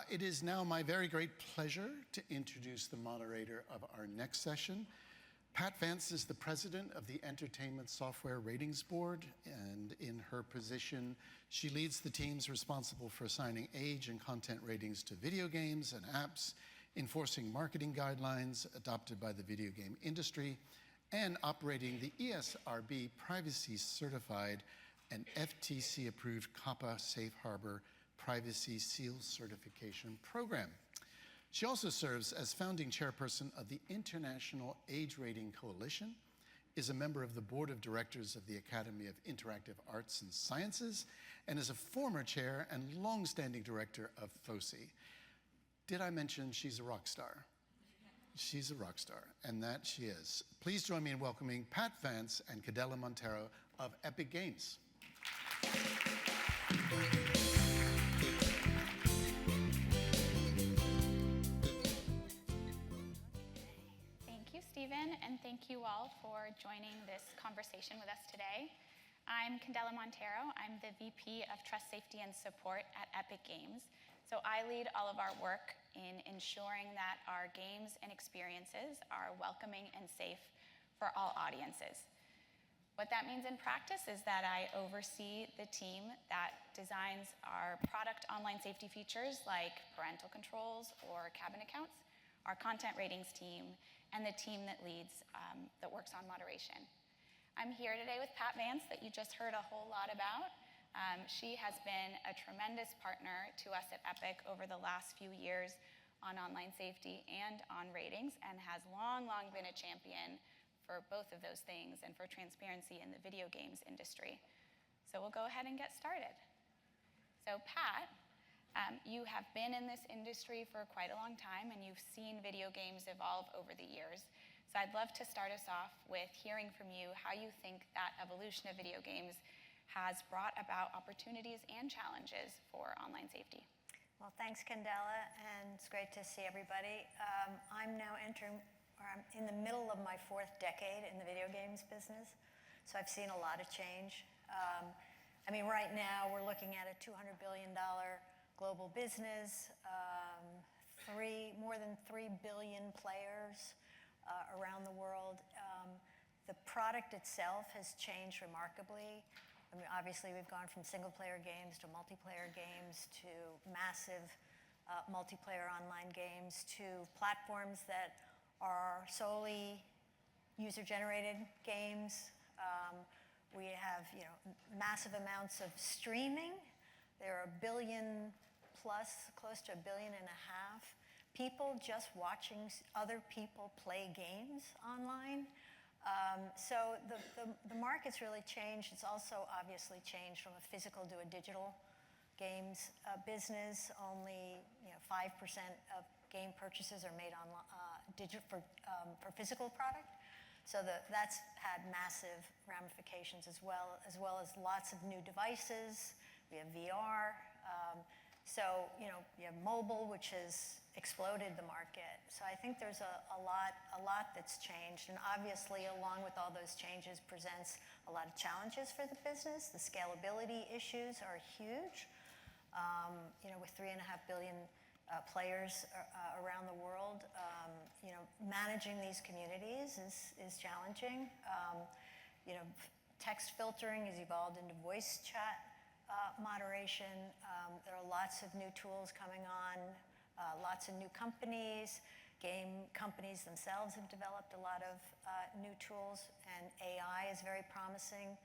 It is now my very great pleasure to introduce the moderator of our next session. Pat Vance is the president of the Entertainment Software Ratings Board, and in her position, she leads the teams responsible for assigning age and content ratings to video games and apps, enforcing marketing guidelines adopted by the video game industry, and operating the ESRB privacy-certified and FTC-approved COPPA Safe Harbor Privacy Seal Certification Program. She also serves as founding chairperson of the International Age Rating Coalition, is a member of the board of directors of the Academy of Interactive Arts and Sciences, and is a former chair and longstanding director of FOSI. Did I mention she's a rock star? She's a rock star, and that she is. Please join me in welcoming Pat Vance and Candela Montero of Epic Games. Thank you, Stephen, and thank you all for joining this conversation with us today. I'm Candela Montero. I'm the VP of Trust, Safety, and Support at Epic Games. So I lead all of our work in ensuring that our games and experiences are welcoming and safe for all audiences. What that means in practice is that I oversee the team that designs our product online safety features like parental controls or cabin accounts, our content ratings team, and the team that leads, that works on moderation. I'm here today with Pat Vance, that you just heard a whole lot about. She has been a tremendous partner to us at Epic over the last few years on online safety and on ratings, and has long been a champion for both of those things and for transparency in the video games industry. So we'll go ahead and get started. So Pat, you have been in this industry for quite a long time, and you've seen video games evolve over the years. So I'd love to start us off with hearing from you how you think that evolution of video games has brought about opportunities and challenges for online safety. Well, thanks, Candela, and it's great to see everybody. I'm now I'm in the middle of my fourth decade in the video games business, so I've seen a lot of change. Right now we're looking at a $200 billion global business, more than 3 billion players around the world. The product itself has changed remarkably. Obviously we've gone from single-player games to multiplayer games to massive multiplayer online games to platforms that are solely user-generated games. We have massive amounts of streaming. There are 1 billion plus, close to 1.5 billion people just watching other people play games online. So the market's really changed. It's also obviously changed from a physical to a digital games business. Only 5% of game purchases are made on for physical product. So that's had massive ramifications as well as lots of new devices. We have VR. So you have mobile, which has exploded the market. So I think there's a lot that's changed, and obviously along with all those changes presents a lot of challenges for the business. The scalability issues are huge. With 3.5 billion players around the world, managing these communities is challenging. Text filtering has evolved into voice chat moderation. There are lots of new tools coming on, lots of new companies. Game companies themselves have developed a lot of new tools, and AI is very promising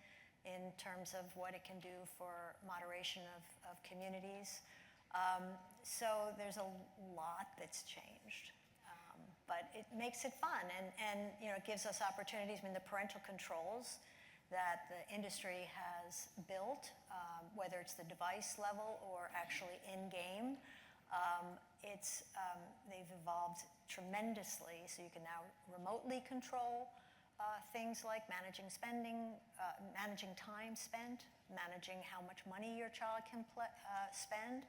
in terms of what it can do for moderation of communities. So there's a lot that's changed, but it makes it fun, and it gives us opportunities. The parental controls that the industry has built, whether it's the device level or actually in-game, they've evolved tremendously. So you can now remotely control things like managing spending, managing time spent, managing how much money your child can spend,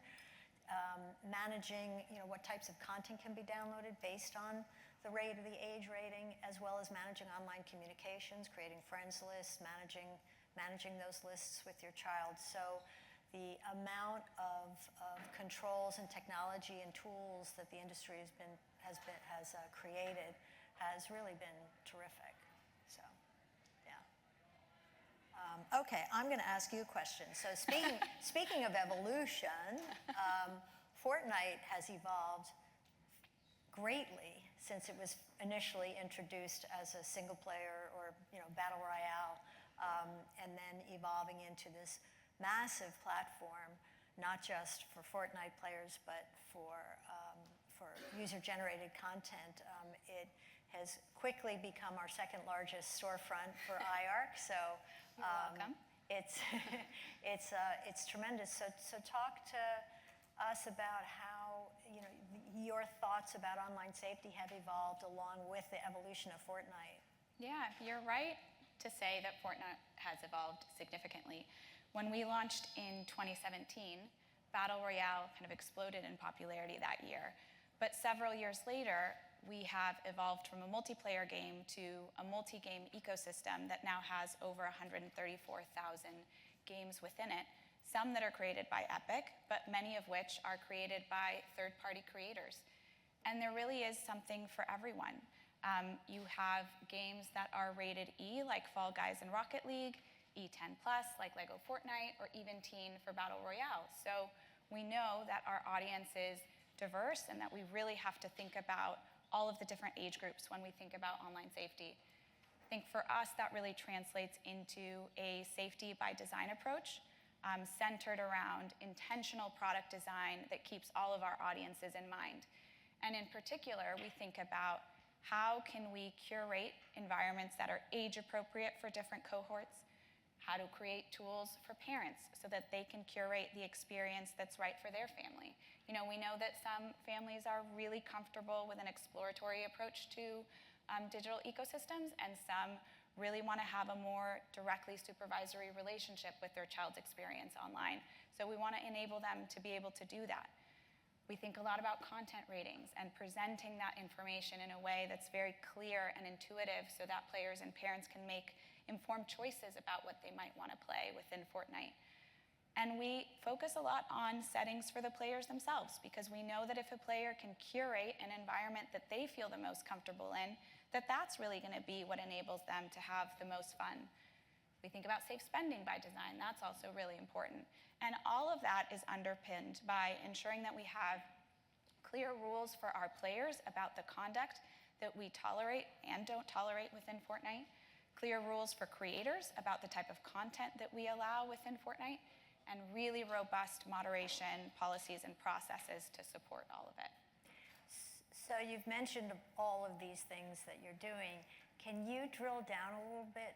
managing what types of content can be downloaded based on the rate of the age rating, as well as managing online communications, creating friends lists, managing those lists with your child. So the amount of controls and technology and tools that the industry has created has really been terrific. So, yeah. Okay, I'm going to ask you a question. So speaking of evolution, Fortnite has evolved greatly since it was initially introduced as a single player or battle royale, and then evolving into this massive platform, not just for Fortnite players, but for user-generated content. It has quickly become our second largest storefront for IARC. So You're welcome. it's tremendous. So talk to us about how your thoughts about online safety have evolved along with the evolution of Fortnite. Yeah, you're right to say that Fortnite has evolved significantly. When we launched in 2017, Battle Royale kind of exploded in popularity that year. But several years later, we have evolved from a multiplayer game to a multi-game ecosystem that now has over 134,000 games within it, some that are created by Epic, but many of which are created by third-party creators. And there really is something for everyone. You have games that are rated E, like Fall Guys and Rocket League, E10+, like Lego Fortnite, or even teen for Battle Royale. So we know that our audience is diverse and that we really have to think about all of the different age groups when we think about online safety. I think for us, that really translates into a safety by design approach, centered around intentional product design that keeps all of our audiences in mind. And in particular, we think about how can we curate environments that are age appropriate for different cohorts, how to create tools for parents so that they can curate the experience that's right for their family. We know that some families are really comfortable with an exploratory approach to digital ecosystems, and some really want to have a more directly supervisory relationship with their child's experience online. So we want to enable them to be able to do that. We think a lot about content ratings and presenting that information in a way that's very clear and intuitive so that players and parents can make informed choices about what they might want to play within Fortnite. And we focus a lot on settings for the players themselves, because we know that if a player can curate an environment that they feel the most comfortable in, that's really going to be what enables them to have the most fun. We think about safe spending by design. That's also really important. And all of that is underpinned by ensuring that we have clear rules for our players about the conduct that we tolerate and don't tolerate within Fortnite, clear rules for creators about the type of content that we allow within Fortnite, and really robust moderation policies and processes to support all of it. So you've mentioned all of these things that you're doing. Can you drill down a little bit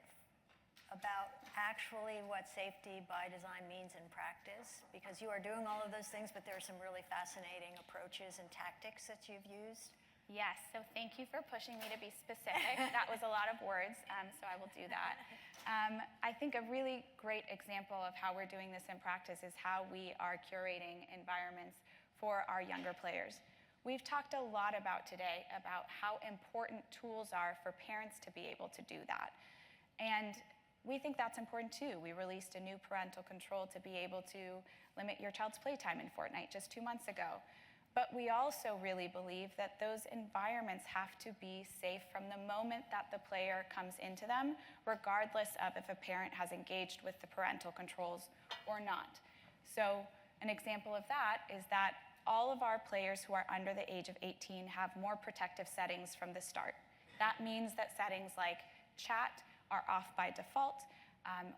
about actually what safety by design means in practice? Because you are doing all of those things, but there are some really fascinating approaches and tactics that you've used. Yes, so thank you for pushing me to be specific. That was a lot of words, so I will do that. I think a really great example of how we're doing this in practice is how we are curating environments for our younger players. We've talked a lot about today about how important tools are for parents to be able to do that. And we think that's important too. We released a new parental control to be able to limit your child's playtime in Fortnite just 2 months ago. But we also really believe that those environments have to be safe from the moment that the player comes into them, regardless of if a parent has engaged with the parental controls or not. So an example of that is that all of our players who are under the age of 18 have more protective settings from the start. That means that settings like chat are off by default,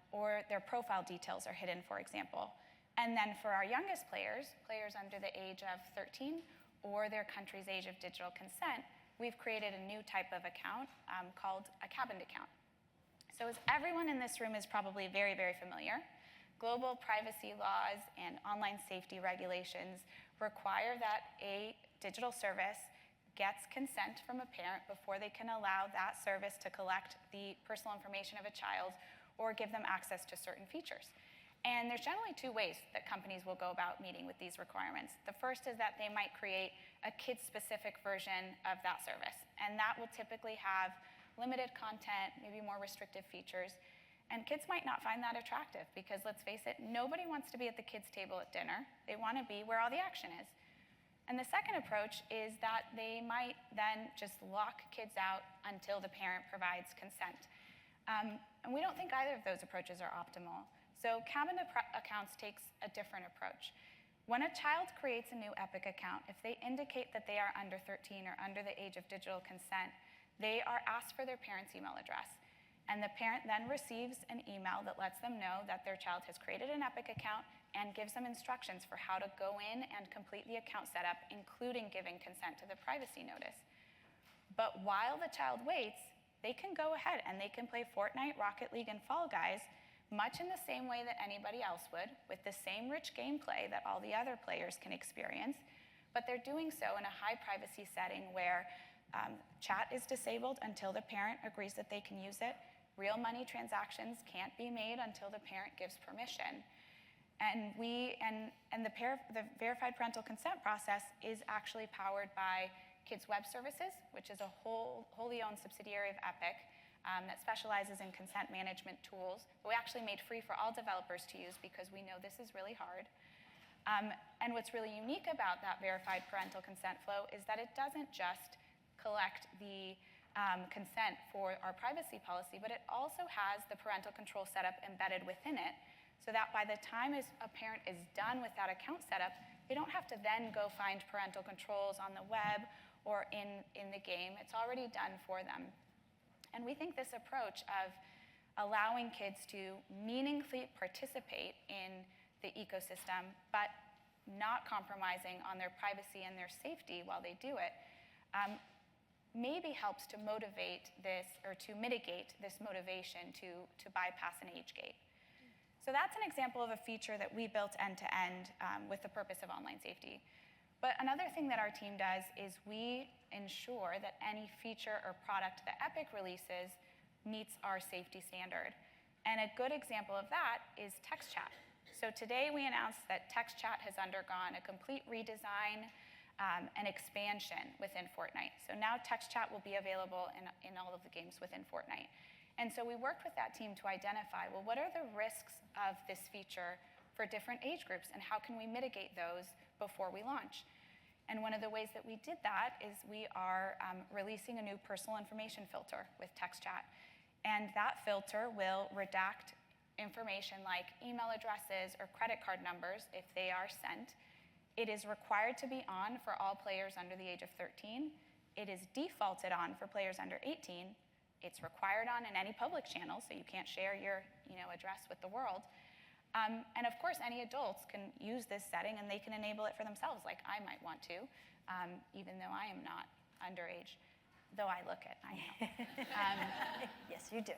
or their profile details are hidden, for example. And then for our youngest players under the age of 13 or their country's age of digital consent, we've created a new type of account called a cabined account. So as everyone in this room is probably very, very familiar, global privacy laws and online safety regulations require that a digital service gets consent from a parent before they can allow that service to collect the personal information of a child or give them access to certain features. And there's generally 2 ways that companies will go about meeting with these requirements. The first is that they might create a kid-specific version of that service, and that will typically have limited content, maybe more restrictive features. And kids might not find that attractive because, let's face it, nobody wants to be at the kids' table at dinner. They want to be where all the action is. And the second approach is that they might then just lock kids out until the parent provides consent. And we don't think either of those approaches are optimal. So cabinet accounts takes a different approach. When a child creates a new Epic account, if they indicate that they are under 13 or under the age of digital consent, they are asked for their parent's email address. And the parent then receives an email that lets them know that their child has created an Epic account and gives them instructions for how to go in and complete the account setup, including giving consent to the privacy notice. But while the child waits, they can go ahead and they can play Fortnite, Rocket League, and Fall Guys much in the same way that anybody else would, with the same rich gameplay that all the other players can experience, but they're doing so in a high privacy setting where chat is disabled until the parent agrees that they can use it. Real money transactions can't be made until the parent gives permission. And the verified parental consent process is actually powered by Kids Web Services, which is a wholly owned subsidiary of Epic that specializes in consent management tools that we actually made free for all developers to use because we know this is really hard. And what's really unique about that verified parental consent flow is that it doesn't just collect the consent for our privacy policy, but it also has the parental control setup embedded within it, so that by the time a parent is done with that account setup, they don't have to then go find parental controls on the web or in the game. It's already done for them. And we think this approach of allowing kids to meaningfully participate in the ecosystem, but not compromising on their privacy and their safety while they do it, maybe helps to motivate this, or to mitigate this motivation to bypass an age gate. So that's an example of a feature that we built end-to-end with the purpose of online safety. But another thing that our team does is we ensure that any feature or product that Epic releases meets our safety standard. And a good example of that is text chat. So today we announced that text chat has undergone a complete redesign and expansion within Fortnite. So now text chat will be available in all of the games within Fortnite. And so we worked with that team to identify, well, what are the risks of this feature for different age groups, and how can we mitigate those before we launch? And one of the ways that we did that is we are releasing a new personal information filter with text chat. And that filter will redact information like email addresses or credit card numbers if they are sent. It is required to be on for all players under the age of 13. It is defaulted on for players under 18. It's required on in any public channel, so you can't share your address with the world. And of course, any adults can use this setting and they can enable it for themselves, like I might want to, even though I am not underage, though I look it, I know. Yes, you do.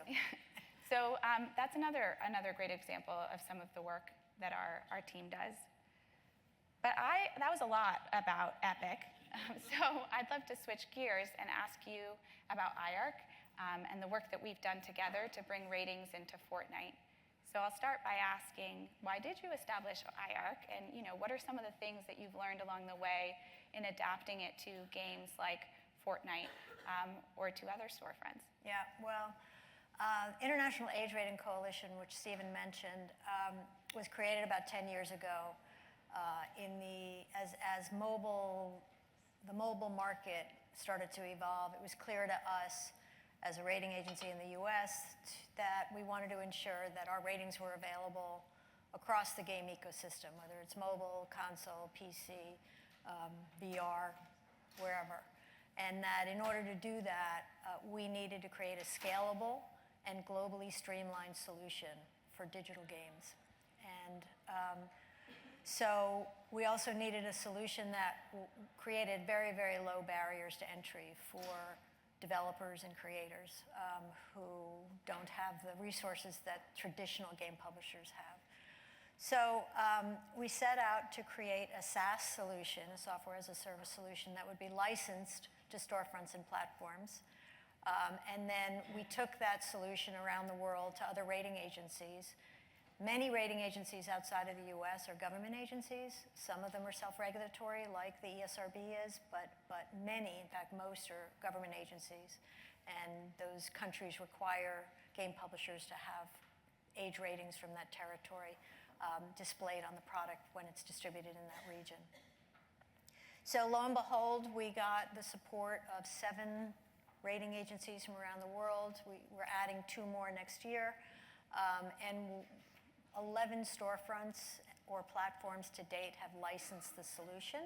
So that's another great example of some of the work that our team does. But that was a lot about Epic. So I'd love to switch gears and ask you about IARC and the work that we've done together to bring ratings into Fortnite. So I'll start by asking, why did you establish IARC? And what are some of the things that you've learned along the way in adapting it to games like Fortnite or to other storefronts? Yeah, well, International Age Rating Coalition, which Stephen mentioned, was created about 10 years ago as the mobile market started to evolve. It was clear to us as a rating agency in the US that we wanted to ensure that our ratings were available across the game ecosystem, whether it's mobile, console, PC, VR, wherever. And that in order to do that, we needed to create a scalable and globally streamlined solution for digital games. And so we also needed a solution that created very, very low barriers to entry for developers and creators who don't have the resources that traditional game publishers have. So we set out to create a SaaS solution, a software as a service solution, that would be licensed to storefronts and platforms. And then we took that solution around the world to other rating agencies. Many rating agencies outside of the US are government agencies. Some of them are self-regulatory, like the ESRB is, but many, in fact most, are government agencies. And those countries require game publishers to have age ratings from that territory displayed on the product when it's distributed in that region. So lo and behold, we got the support of 7 rating agencies from around the world. We're adding 2 more next year, and 11 storefronts or platforms to date have licensed the solution.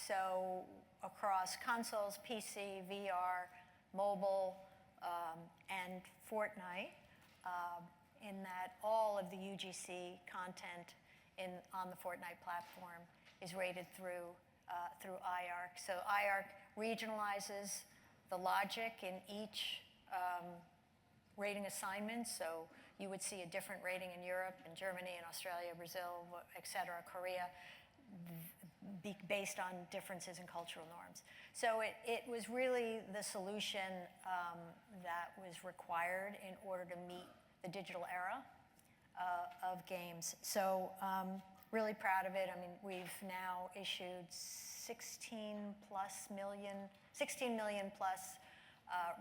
So across consoles, PC, VR, mobile, and Fortnite, in that all of the UGC content on the Fortnite platform is rated through IARC. So IARC regionalizes the logic in each rating assignment. So you would see a different rating in Europe, in Germany, in Australia, Brazil, et cetera, Korea, based on differences in cultural norms. So it was really the solution that was required in order to meet the digital era of games. So really proud of it. I mean, we've now issued 16 million plus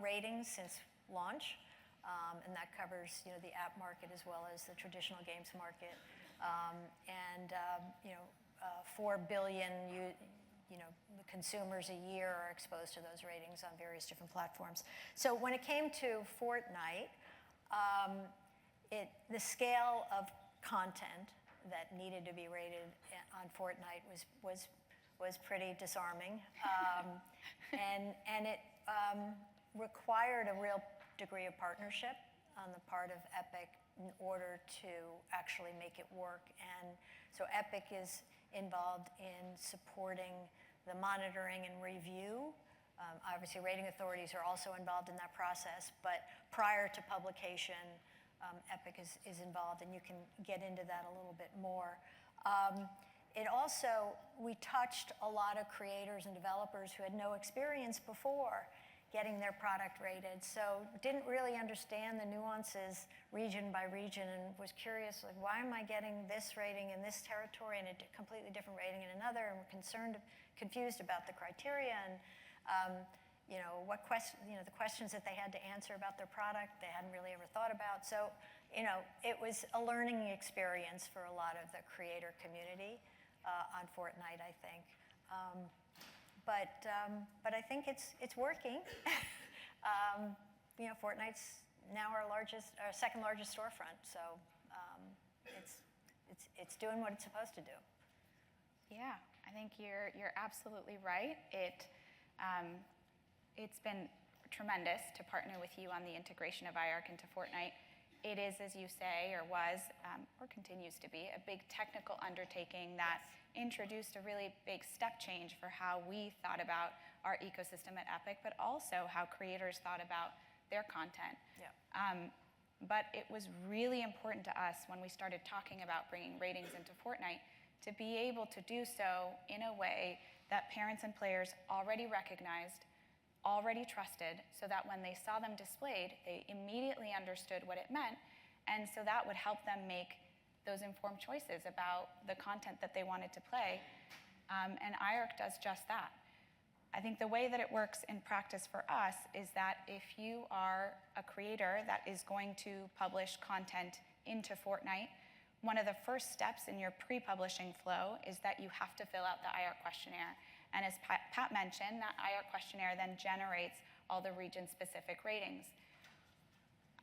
ratings since launch. And that covers, the app market as well as the traditional games market. 4 billion, consumers a year are exposed to those ratings on various different platforms. So when it came to Fortnite, the scale of content that needed to be rated on Fortnite was pretty disarming, and it required a real degree of partnership on the part of Epic in order to actually make it work. And so Epic is involved in supporting the monitoring and review. Obviously, rating authorities are also involved in that process, but prior to publication, Epic is involved, and you can get into that a little bit more. We touched a lot of creators and developers who had no experience before getting their product rated, so didn't really understand the nuances region by region, and was curious, like, why am I getting this rating in this territory and a completely different rating in another, and were confused about the criteria, and the questions that they had to answer about their product they hadn't really ever thought about. So, it was a learning experience for a lot of the creator community on Fortnite, I think. But I think it's working. Fortnite's now our second largest storefront, so it's doing what it's supposed to do. Yeah, I think you're absolutely right. It's been tremendous to partner with you on the integration of IARC into Fortnite. It is, as you say, or was, or continues to be, a big technical undertaking that introduced a really big step change for how we thought about our ecosystem at Epic, but also how creators thought about their content. Yeah. But it was really important to us when we started talking about bringing ratings into Fortnite to be able to do so in a way that parents and players already recognized, already trusted, so that when they saw them displayed, they immediately understood what it meant, and so that would help them make those informed choices about the content that they wanted to play. And IARC does just that. I think the way that it works in practice for us is that if you are a creator that is going to publish content into Fortnite, one of the first steps in your pre-publishing flow is that you have to fill out the IARC questionnaire. And as Pat mentioned, that IARC questionnaire then generates all the region-specific ratings.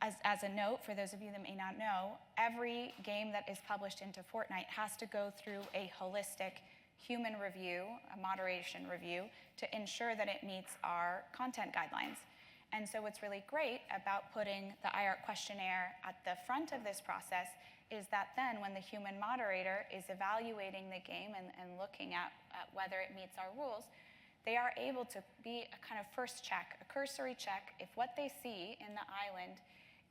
As a note, for those of you that may not know, every game that is published into Fortnite has to go through a holistic human review, a moderation review, to ensure that it meets our content guidelines. And so what's really great about putting the IARC questionnaire at the front of this process is that then when the human moderator is evaluating the game and looking at whether it meets our rules, they are able to be a kind of first check, a cursory check. If what they see in the island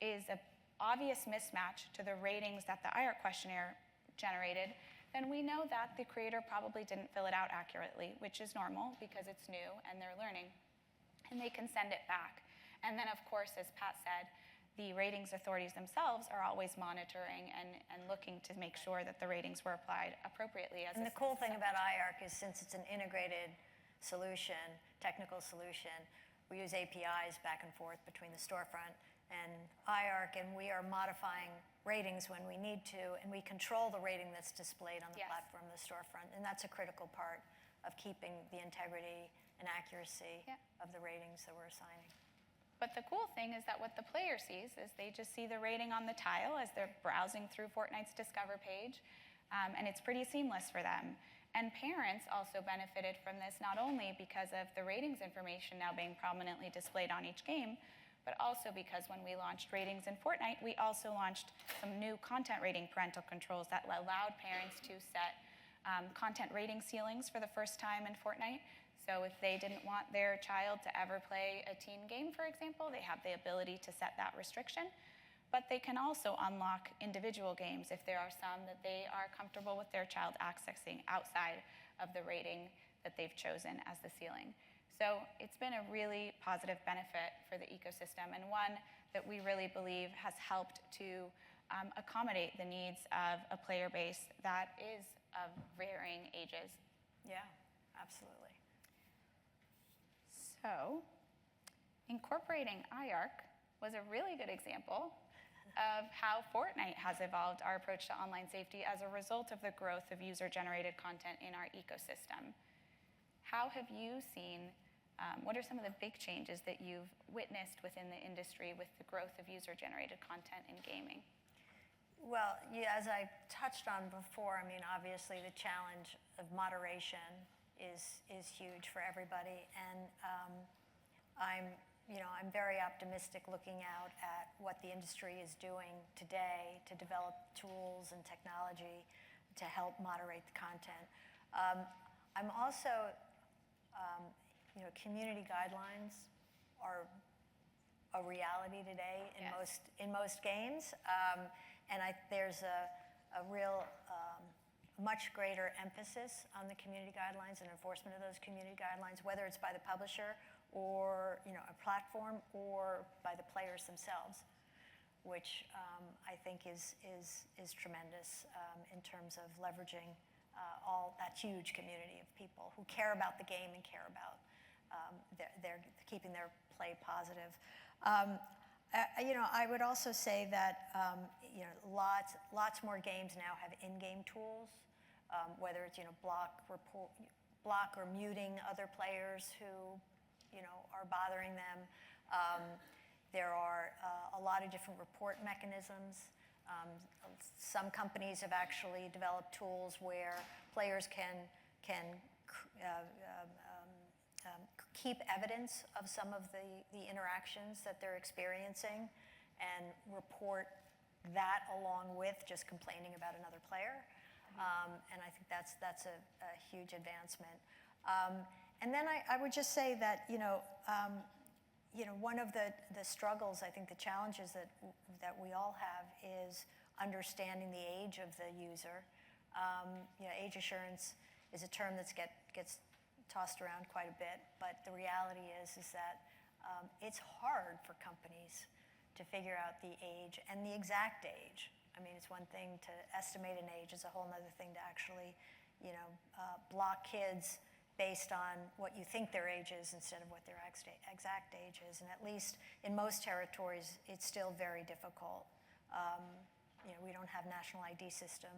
is an obvious mismatch to the ratings that the IARC questionnaire generated, then we know that the creator probably didn't fill it out accurately, which is normal because it's new and they're learning. And they can send it back. And then, of course, as Pat said, the ratings authorities themselves are always monitoring and looking to make sure that the ratings were applied appropriately. And the cool thing about IARC is, since it's an integrated solution, technical solution, we use APIs back and forth between the storefront and IARC, and we are modifying ratings when we need to, and we control the rating that's displayed on the Yes. platform, the storefront, and that's a critical part of keeping the integrity and accuracy Yeah. of the ratings that we're assigning. But the cool thing is that what the player sees is they just see the rating on the tile as they're browsing through Fortnite's Discover page, and it's pretty seamless for them. And parents also benefited from this not only because of the ratings information now being prominently displayed on each game, but also because when we launched ratings in Fortnite, we also launched some new content rating parental controls that allowed parents to set content rating ceilings for the first time in Fortnite. So if they didn't want their child to ever play a teen game, for example, they have the ability to set that restriction. But they can also unlock individual games if there are some that they are comfortable with their child accessing outside of the rating that they've chosen as the ceiling. So it's been a really positive benefit for the ecosystem, and one that we really believe has helped to accommodate the needs of a player base that is of varying ages. Yeah, absolutely. So incorporating IARC was a really good example of how Fortnite has evolved our approach to online safety as a result of the growth of user-generated content in our ecosystem. How have you seen, what are some of the big changes that you've witnessed within the industry with the growth of user-generated content in gaming? Well, yeah, as I touched on before, I mean, obviously the challenge of moderation is huge for everybody, and I'm very optimistic looking out at what the industry is doing today to develop tools and technology to help moderate the content. I'm also, community guidelines are a reality today in Yes. most games, and there's a real much greater emphasis on the community guidelines and enforcement of those community guidelines, whether it's by the publisher or a platform or by the players themselves, which I think is tremendous in terms of leveraging all that huge community of people who care about the game and care about their keeping their play positive. I would also say that lots more games now have in-game tools, whether it's block or muting other players who are bothering them. There are a lot of different report mechanisms. Some companies have actually developed tools where players can keep evidence of some of the interactions that they're experiencing and report that along with just complaining about another player. And I think that's a huge advancement. And then I would just say that one of the struggles, I think the challenges that we all have is understanding the age of the user. Age assurance is a term that gets tossed around quite a bit, but the reality is that it's hard for companies to figure out the age and the exact age. I mean, it's one thing to estimate an age, it's a whole other thing to actually, block kids based on what you think their age is instead of what their exact age is. And at least in most territories, it's still very difficult. We don't have national ID system,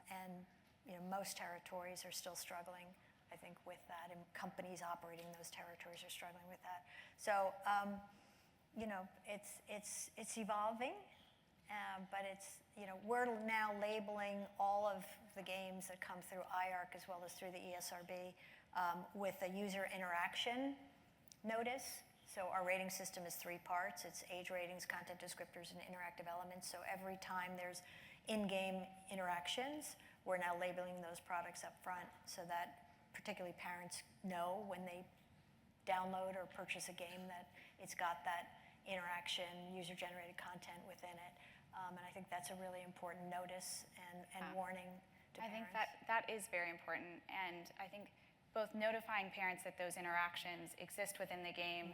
and most territories are still struggling, I think, with that, and companies operating those territories are struggling with that. So, it's evolving. But we're now labeling all of the games that come through IARC as well as through the ESRB with a user interaction notice. So our rating system is 3 parts. It's age ratings, content descriptors, and interactive elements. So every time there's in-game interactions, we're now labeling those products up front so that particularly parents know when they download or purchase a game that it's got that interaction, user-generated content within it. And I think that's a really important notice and warning to parents. I think that is very important, and I think both notifying parents that those interactions exist within the game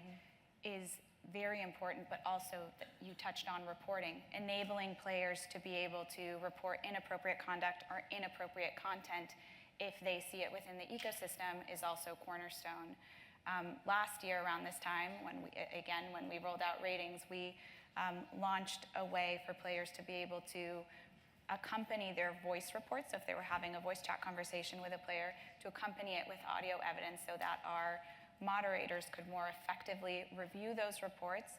is very important, but also you touched on reporting. Enabling players to be able to report inappropriate conduct or inappropriate content if they see it within the ecosystem is also cornerstone. Last year around this time, when we rolled out ratings, we launched a way for players to be able to accompany their voice reports. So if they were having a voice chat conversation with a player, to accompany it with audio evidence so that our moderators could more effectively review those reports,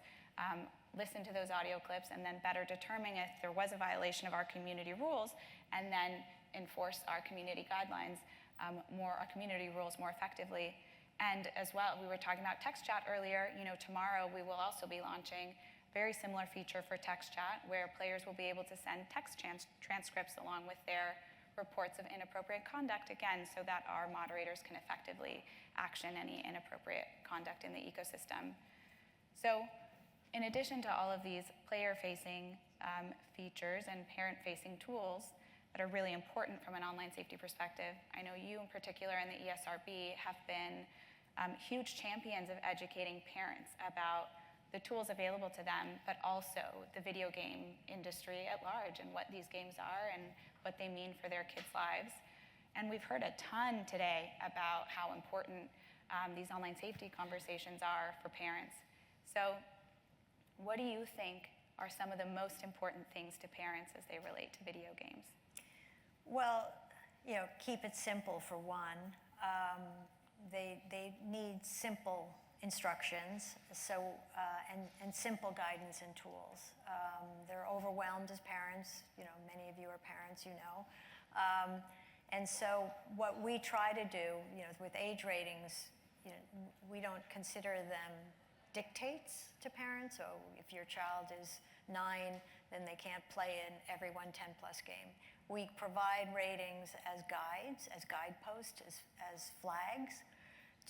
listen to those audio clips, and then better determine if there was a violation of our community rules, and then enforce our community guidelines, our community rules more effectively. And as well, we were talking about text chat earlier. Tomorrow we will also be launching very similar feature for text chat, where players will be able to send text transcripts along with their reports of inappropriate conduct, again, so that our moderators can effectively action any inappropriate conduct in the ecosystem. So in addition to all of these player-facing features and parent-facing tools that are really important from an online safety perspective, I know you in particular and the ESRB have been huge champions of educating parents about the tools available to them, but also the video game industry at large and what these games are and what they mean for their kids' lives. And we've heard a ton today about how important these online safety conversations are for parents. So what do you think are some of the most important things to parents as they relate to video games? Well, keep it simple for one. They need simple instructions, and simple guidance and tools. They're overwhelmed as parents. Many of you are parents, and so what we try to do, with age ratings, we don't consider them dictates to parents. So if your child is 9, then they can't play in every 110+ game. We provide ratings as guides, as guideposts, as flags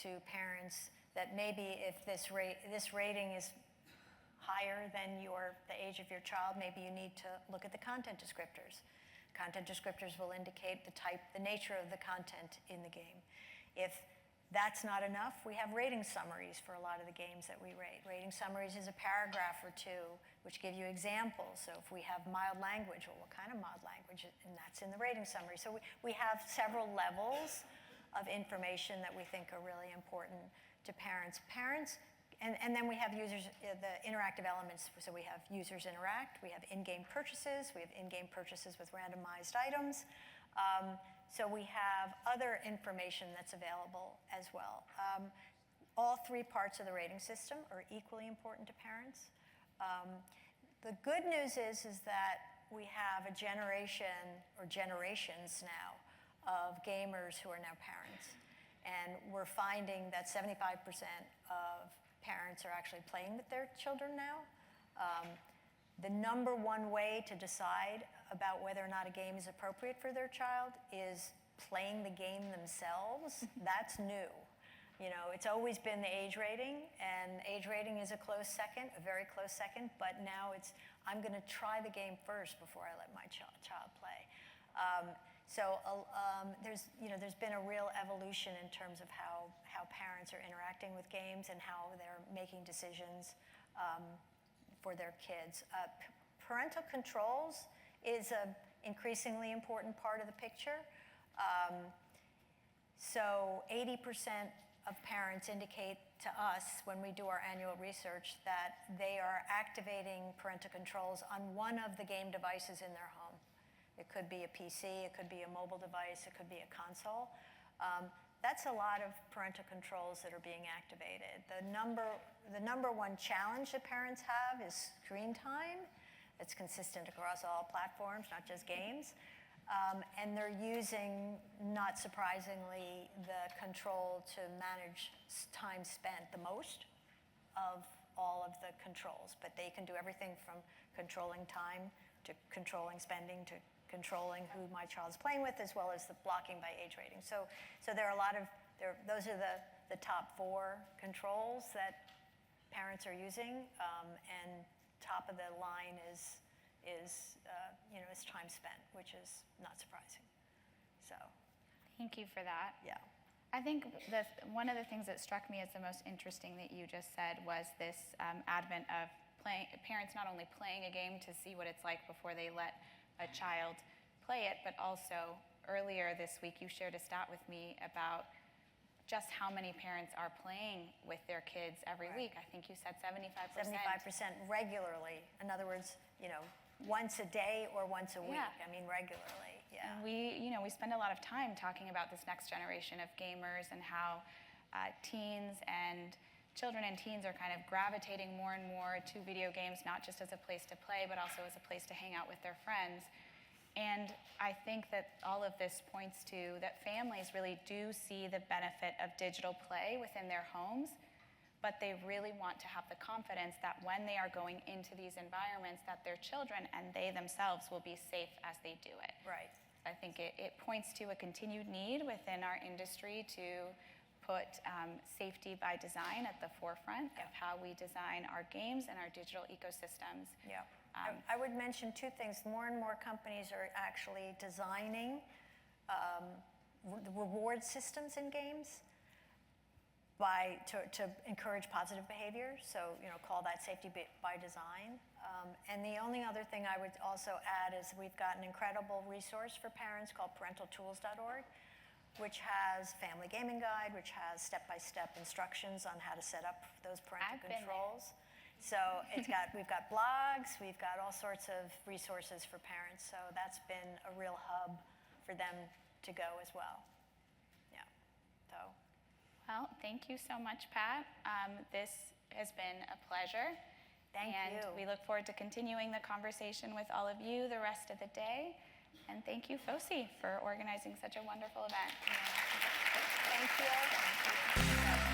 to parents that maybe if this rating is higher than the age of your child, maybe you need to look at the content descriptors. Content descriptors will indicate the nature of the content in the game. If that's not enough, we have rating summaries for a lot of the games that we rate. Rating summaries is a paragraph or two which give you examples. So if we have mild language, well, what kind of mild language? And that's in the rating summary. So we have several levels of information that we think are really important to parents. And then we have users, the interactive elements. So we have users interact, we have in-game purchases, we have in-game purchases with randomized items. So we have other information that's available as well. All 3 parts of the rating system are equally important to parents. The good news is that we have a generation or generations now of gamers who are now parents. And we're finding that 75% of parents are actually playing with their children now. The number one way to decide about whether or not a game is appropriate for their child is playing the game themselves. That's new. It's always been the age rating, and age rating is a close second, a very close second, but now I'm going to try the game first before I let my child play. There's been a real evolution in terms of how parents are interacting with games and how they're making decisions for their kids. Parental controls is an increasingly important part of the picture. So 80% of parents indicate to us when we do our annual research that they are activating parental controls on one of the game devices in their home. It could be a PC, it could be a mobile device, it could be a console. That's a lot of parental controls that are being activated. The number one challenge that parents have is screen time. It's consistent across all platforms, not just games. And they're using, not surprisingly, the control to manage time spent the most of all of the controls. But they can do everything from controlling time to controlling spending to controlling who my child's playing with, as well as the blocking by age rating. So there are those are the top 4 controls that parents are using, and top of the line is time spent, which is not surprising. So, thank you for that. Yeah. I think one of the things that struck me as the most interesting that you just said was this advent of parents not only playing a game to see what it's like before they let a child play it, but also earlier this week you shared a stat with me about just how many parents are playing with their kids every week. I think you said 75%. 75% regularly. In other words, once a day or once a week. Yeah. I mean, regularly. Yeah. And we spend a lot of time talking about this next generation of gamers and how teens and children and teens are kind of gravitating more and more to video games, not just as a place to play, but also as a place to hang out with their friends. And I think that all of this points to that families really do see the benefit of digital play within their homes, but they really want to have the confidence that when they are going into these environments, that their children and they themselves will be safe as they do it. Right. I think it points to a continued need within our industry to put safety by design at the forefront of how we design our games and our digital ecosystems. Yeah. I would mention two things. More and more companies are actually designing reward systems in games to encourage positive behavior. So, call that safety by design. And the only other thing I would also add is we've got an incredible resource for parents called parentaltools.org, which has family gaming guide, which has step-by-step instructions on how to set up those parental controls. So we've got blogs, we've got all sorts of resources for parents. So that's been a real hub for them to go as well. Yeah. So. Well, thank you so much, Pat. This has been a pleasure. Thank you. And we look forward to continuing the conversation with all of you the rest of the day. And thank you, FOSI, for organizing such a wonderful event. Thank you.